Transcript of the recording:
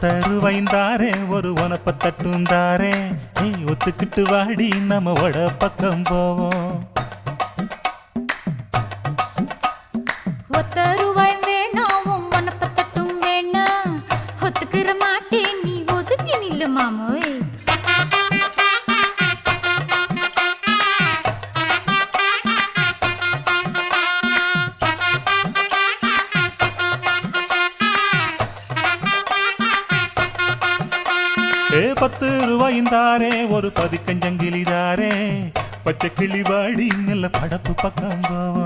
10 ரூபாய்ந்தாரே ஒரு உனப்ப தட்டுந்தாரே ஒத்துக்கிட்டு வாடி நம்ம வட பக்கம் போவோம் 10 ரூபாய் வேணாம் உனப்ப தட்டும் வேணாம் ஒத்துக்கிற மாட்டேன் நீ ஒதுங்கி நில்லு மாமோய் ஏ 10 ரூபாய்ந்தாரே ஒரு பதிக்கஞ்சங்கிலிதாரே பச்சை கிளி வாடி நல்ல படப்பு பக்கம் போவோம்